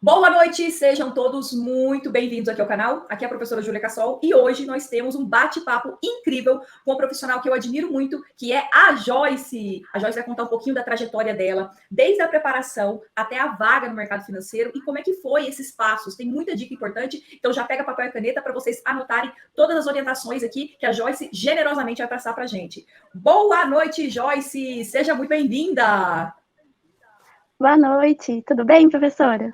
Boa noite, sejam todos muito bem-vindos aqui ao canal. Aqui é a professora Júlia Cassol e hoje nós temos um bate-papo incrível com uma profissional que eu admiro muito, que é a Joyce. A Joyce vai contar um pouquinho da trajetória dela, desde a preparação até a vaga no mercado financeiro e como é que foi esses passos. Tem muita dica importante, então já pega papel e caneta para vocês anotarem todas as orientações aqui que a Joyce generosamente vai passar para a gente. Boa noite, Joyce! Seja muito bem-vinda! Boa noite, tudo bem, professora?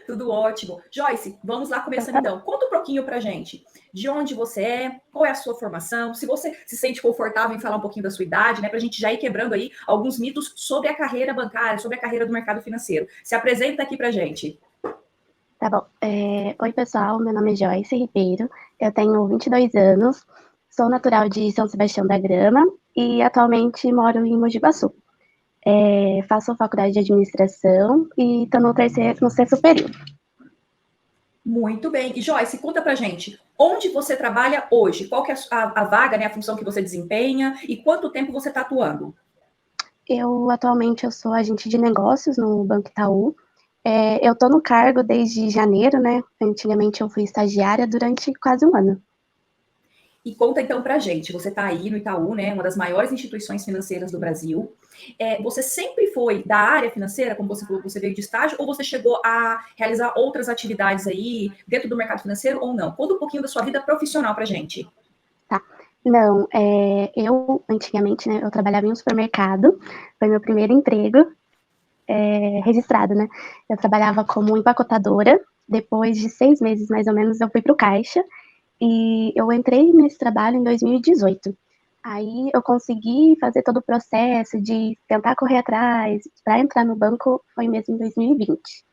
Tudo ótimo. Joyce, vamos lá Então, começando tá bom. então. Conta um pouquinho pra gente de onde você é, qual é a sua formação, se você se sente confortável em falar um pouquinho da sua idade, né, pra gente já ir quebrando aí alguns mitos sobre a carreira bancária, sobre a carreira do mercado financeiro. Se apresenta aqui pra gente. Tá bom. Oi, pessoal, meu nome é Joyce Ribeiro, eu tenho 22 anos, sou natural de São Sebastião da Grama e atualmente moro em Mogi Guaçu. Faço faculdade de administração e estou no sexto período. Muito bem. E Joyce, conta pra gente, onde você trabalha hoje? Qual que é a vaga, né, a função que você desempenha e quanto tempo você está atuando? Atualmente eu sou agente de negócios no Banco Itaú. Eu estou no cargo desde janeiro, né? Antigamente eu fui estagiária durante quase um ano. E conta então pra gente, você está aí no Itaú, né, uma das maiores instituições financeiras do Brasil. Você sempre foi da área financeira, como você falou, você veio de estágio, ou você chegou a realizar outras atividades aí dentro do mercado financeiro ou não? Conta um pouquinho da sua vida profissional pra gente. Tá. Não, eu antigamente, né, eu trabalhava em um supermercado, foi meu primeiro emprego registrado, né? Eu trabalhava como empacotadora, depois de 6 meses mais ou menos eu fui para o caixa e eu entrei nesse trabalho em 2018. Aí eu consegui fazer todo o processo de tentar correr atrás para entrar no banco, foi mesmo em 2020.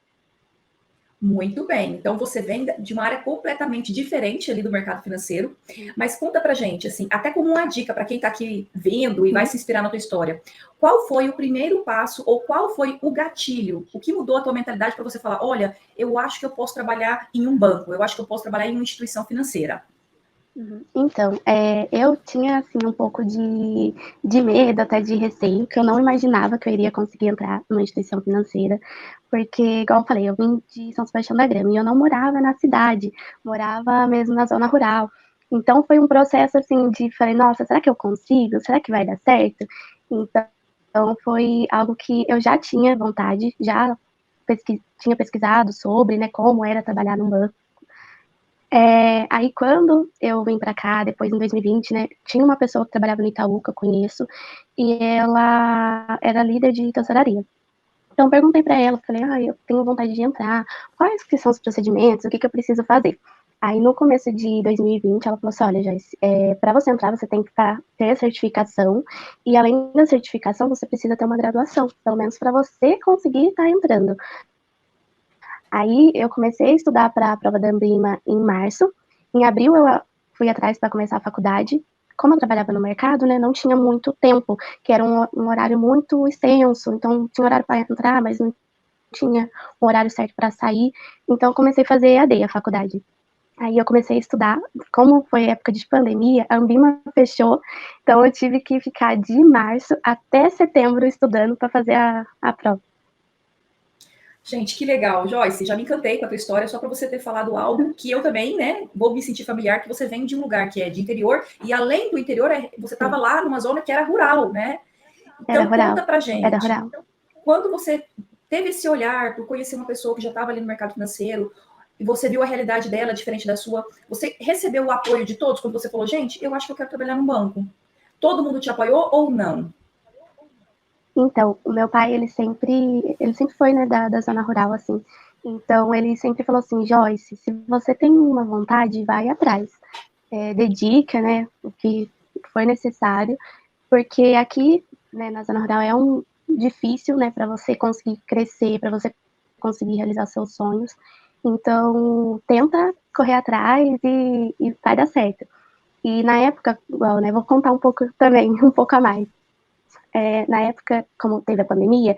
Muito bem. Então você vem de uma área completamente diferente ali do mercado financeiro, mas conta pra gente, assim, até como uma dica para quem está aqui vendo e vai se inspirar na tua história. Qual foi o primeiro passo ou qual foi o gatilho? O que mudou a tua mentalidade para você falar, olha, eu acho que eu posso trabalhar em um banco, eu acho que eu posso trabalhar em uma instituição financeira? Então, eu tinha assim um pouco de medo, até de receio, que eu não imaginava que eu iria conseguir entrar numa instituição financeira, porque, igual eu falei, eu vim de São Sebastião da Grama e eu não morava na cidade, morava mesmo na zona rural. Então foi um processo assim de falei, nossa, será que eu consigo? Será que vai dar certo? Então foi algo que eu já tinha vontade, já tinha pesquisado sobre, né, como era trabalhar num banco. Aí quando eu vim para cá, depois em 2020, né, tinha uma pessoa que trabalhava no Itaú, que eu conheço, e ela era líder de tesouraria. Então perguntei para ela, falei, eu tenho vontade de entrar, quais que são os procedimentos, o que eu preciso fazer? Aí no começo de 2020, ela falou assim, olha, Joyce, para você entrar, você tem que ter a certificação, e além da certificação, você precisa ter uma graduação, pelo menos para você conseguir estar entrando. Aí eu comecei a estudar para a prova da Ambima em março. Em abril eu fui atrás para começar a faculdade. Como eu trabalhava no mercado, né, não tinha muito tempo, que era um horário muito extenso, então tinha horário para entrar, mas não tinha um horário certo para sair. Então eu comecei a fazer EAD, a faculdade. Aí eu comecei a estudar, como foi época de pandemia, a Ambima fechou, então eu tive que ficar de março até setembro estudando para fazer a prova. Gente, que legal. Joyce, já me encantei com a tua história, só para você ter falado algo que eu também, né, vou me sentir familiar, que você vem de um lugar que é de interior, e além do interior, você estava lá numa zona que era rural, né? Era Então, rural, conta pra era gente, rural. quando você teve esse olhar por conhecer uma pessoa que já estava ali no mercado financeiro, e você viu a realidade dela diferente da sua, você recebeu o apoio de todos quando você falou, gente, eu acho que eu quero trabalhar num banco. Todo mundo te apoiou ou não? Então, o meu pai, ele sempre foi, né, da zona rural, assim. Então, ele sempre falou assim, Joyce, se você tem uma vontade, vai atrás. Dedica, né, o que for necessário, porque aqui, né, na zona rural é difícil, né, para você conseguir crescer, para você conseguir realizar seus sonhos. Então, tenta correr atrás e vai dar certo. E na época, igual, né, vou contar um pouco também, um pouco a mais. Na época, como teve a pandemia,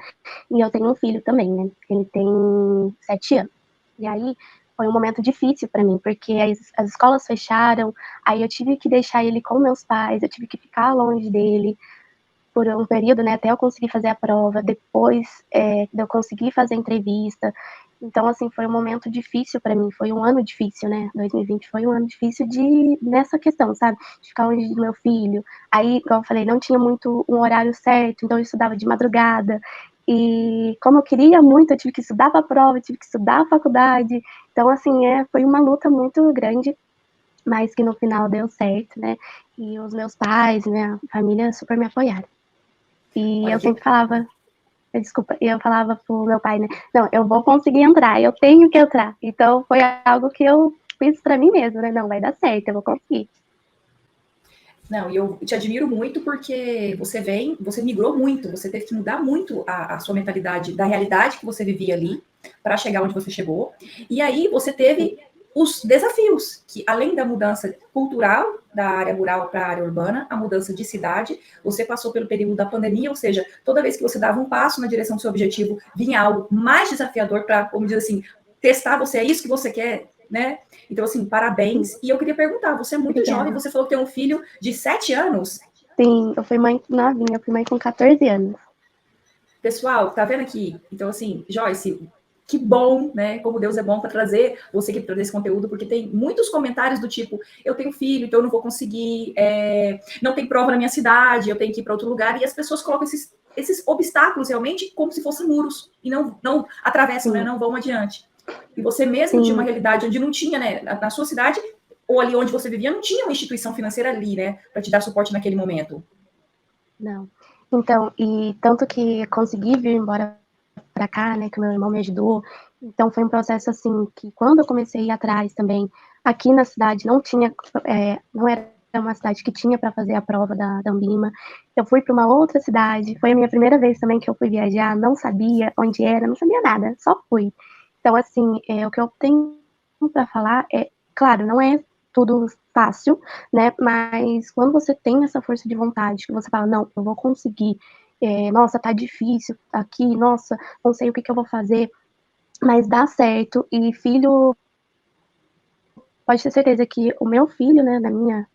e eu tenho um filho também, né? Ele tem 7 anos. E aí foi um momento difícil para mim, porque as escolas fecharam, aí eu tive que deixar ele com meus pais, eu tive que ficar longe dele por um período, né? Até eu conseguir fazer a prova, depois de eu conseguir fazer a entrevista. Então, assim, foi um momento difícil para mim, foi um ano difícil, né? 2020 foi um ano difícil de nessa questão, sabe? De ficar longe do meu filho. Aí, igual eu falei, não tinha muito um horário certo, então eu estudava de madrugada. E como eu queria muito, eu tive que estudar para a prova, eu tive que estudar a faculdade. Então, assim, foi uma luta muito grande, mas que no final deu certo, né? E os meus pais, minha família super me apoiaram. E Olha, eu sempre falava, desculpa, e eu falava pro meu pai, né? Não, eu vou conseguir entrar, eu tenho que entrar. Então foi algo que eu fiz para mim mesmo, né? Não, vai dar certo, eu vou conseguir. não, e eu te admiro muito porque você migrou muito, você teve que mudar muito a sua mentalidade da realidade que você vivia ali para chegar onde você chegou. E aí você teve os desafios, que além da mudança cultural da área rural para a área urbana, a mudança de cidade, você passou pelo período da pandemia, ou seja, toda vez que você dava um passo na direção do seu objetivo, vinha algo mais desafiador para, como diz assim, testar você, é isso que você quer, né? Então, assim, Sim, parabéns. E eu queria perguntar, você é muito jovem, obrigada. você falou que tem um filho de 7 anos. Sim, eu fui mãe novinha, eu fui mãe com 14 anos. Pessoal, tá vendo aqui? Então, assim, Joyce, que bom, né? Como Deus é bom para trazer você que trazer esse conteúdo, porque tem muitos comentários do tipo: eu tenho filho, então eu não vou conseguir, não tem prova na minha cidade, eu tenho que ir para outro lugar, e as pessoas colocam esses obstáculos realmente como se fossem muros e não atravessam, né? Sim, Não vão adiante. E você mesmo tinha uma sim, realidade onde não tinha, né? Na sua cidade ou ali onde você vivia, não tinha uma instituição financeira ali, né? Para te dar suporte naquele momento. não. Então, e tanto que consegui vir embora para cá, né, que meu irmão me ajudou. Então foi um processo assim que quando eu comecei a ir atrás também, aqui na cidade não tinha, não era uma cidade que tinha para fazer a prova da Ambima. Eu fui para uma outra cidade, foi a minha primeira vez também que eu fui viajar, não sabia onde era, não sabia nada, só fui. Então assim, o que eu tenho para falar é, claro, não é tudo fácil, né? Mas quando você tem essa força de vontade, que você fala, não, eu vou conseguir, nossa, tá difícil aqui, nossa, não sei o que eu vou fazer, mas dá certo. E filho, pode ter certeza que o meu filho, né,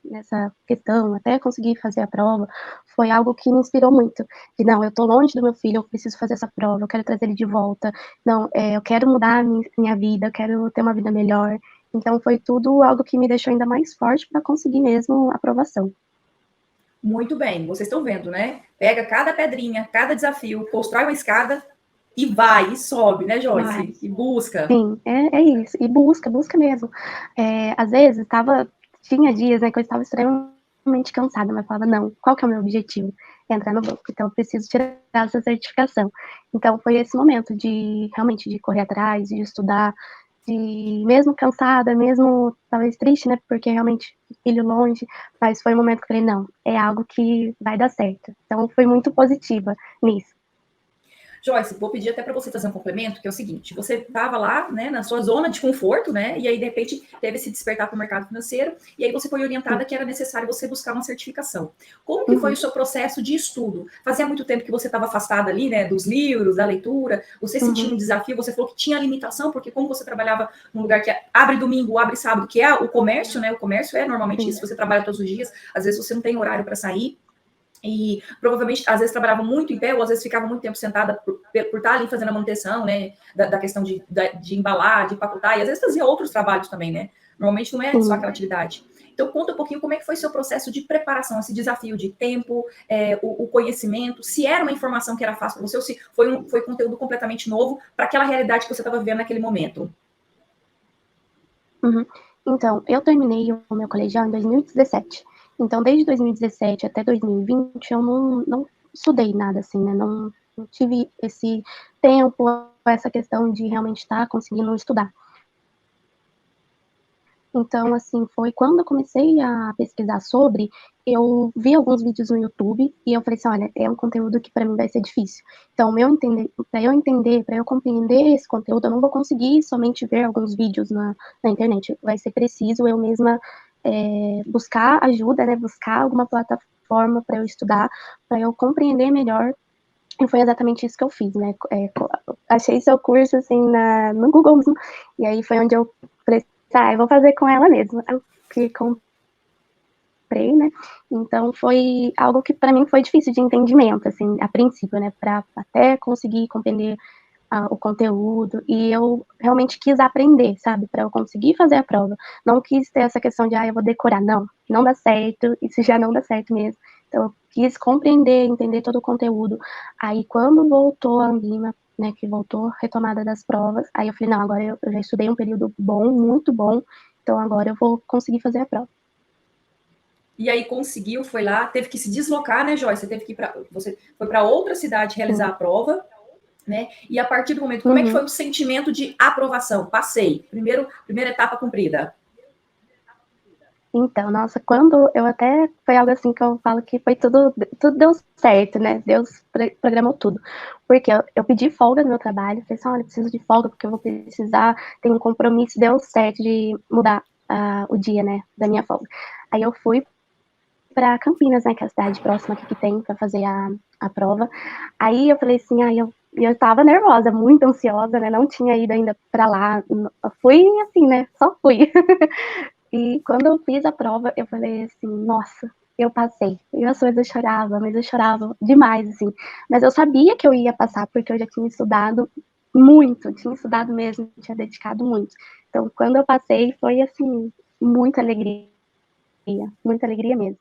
nessa questão, até conseguir fazer a prova, foi algo que me inspirou muito. De não, eu tô longe do meu filho, eu preciso fazer essa prova, eu quero trazer ele de volta. Não, eu quero mudar a minha vida, eu quero ter uma vida melhor. Então foi tudo algo que me deixou ainda mais forte para conseguir mesmo a aprovação. Muito bem, vocês estão vendo, né? Pega cada pedrinha, cada desafio, constrói uma escada e vai, e sobe, né, Vai. Joyce? E busca. Sim, é isso. E busca mesmo. Às vezes, tinha dias, né, que eu estava extremamente cansada, mas falava, não, qual que é o meu objetivo? Entrar no banco. Então, eu preciso tirar essa certificação. Então, foi esse momento de, realmente, de correr atrás, de estudar, de, mesmo cansada, mesmo, talvez, triste, né, porque realmente, filho longe, mas foi um momento que eu falei, não, é algo que vai dar certo. Então, fui muito positiva nisso. Joyce, vou pedir até para você fazer um complemento, que é o seguinte: você estava lá, né, na sua zona de conforto, né, e aí de repente teve esse despertar para o mercado financeiro, e aí você foi orientada Sim. que era necessário você buscar uma certificação. Como que foi o Uhum, seu processo de estudo? Fazia muito tempo que você estava afastada ali, né, dos livros, da leitura, você sentia uhum, um desafio, você falou que tinha limitação, porque como você trabalhava num lugar que abre domingo, abre sábado, que é o comércio, né, o comércio é normalmente sim, isso, você trabalha todos os dias, às vezes você não tem horário para sair, e provavelmente, às vezes, trabalhava muito em pé, ou às vezes ficava muito tempo sentada por estar ali fazendo a manutenção, né? Da questão de embalar, de empacotar, e às vezes fazia outros trabalhos também, né? Normalmente não é só sim. aquela atividade. Então, conta um pouquinho como é que foi seu processo de preparação, esse desafio de tempo, o conhecimento, se era uma informação que era fácil para você, ou se foi conteúdo completamente novo para aquela realidade que você estava vivendo naquele momento. Uhum. Então, eu terminei o meu colegial em 2017. Então, desde 2017 até 2020, eu não estudei nada, assim, né? Não tive esse tempo, essa questão de realmente estar conseguindo estudar. Então, assim, foi quando eu comecei a pesquisar sobre, eu vi alguns vídeos no YouTube e eu falei assim, olha, é um conteúdo que para mim vai ser difícil. Então, para eu compreender esse conteúdo, eu não vou conseguir somente ver alguns vídeos na internet. Vai ser preciso eu mesma buscar ajuda, né? Buscar alguma plataforma para eu estudar, para eu compreender melhor. E foi exatamente isso que eu fiz, né? Achei seu curso assim no Google mesmo, e aí foi onde eu falei, tá, eu vou fazer com ela mesmo. Eu que comprei, né? Então foi algo que para mim foi difícil de entendimento, assim, a princípio, né? Para até conseguir compreender o conteúdo, e eu realmente quis aprender, sabe, para eu conseguir fazer a prova. Não quis ter essa questão de, eu vou decorar, não, não dá certo, isso já não dá certo mesmo. Então, eu quis compreender, entender todo o conteúdo. Aí, quando voltou a Ambima, né, que voltou a retomada das provas, aí eu falei, não, agora eu já estudei um período bom, muito bom, então agora eu vou conseguir fazer a prova. E aí conseguiu, foi lá, teve que se deslocar, né, Joyce? Você foi para outra cidade realizar Sim. a prova, né? E a partir do momento, como é que Uhum. foi o sentimento de aprovação? Passei, primeira etapa cumprida. Então, nossa, quando eu até, foi algo assim que eu falo que foi tudo deu certo, né, Deus programou tudo, porque eu pedi folga no meu trabalho, falei assim, olha, eu preciso de folga porque eu vou precisar, tenho um compromisso, deu certo de mudar o dia, né, da minha folga. Aí eu fui para Campinas, né, que é a cidade próxima aqui que tem para fazer a prova. Aí eu falei assim, eu tava nervosa, muito ansiosa, né, não tinha ido ainda para lá, fui assim, né, só fui. E quando eu fiz a prova, eu falei assim, nossa, eu passei. E às vezes eu chorava, mas eu chorava demais, assim. Mas eu sabia que eu ia passar, porque eu já tinha estudado muito, tinha estudado mesmo, tinha dedicado muito. Então, quando eu passei, foi assim, muita alegria mesmo.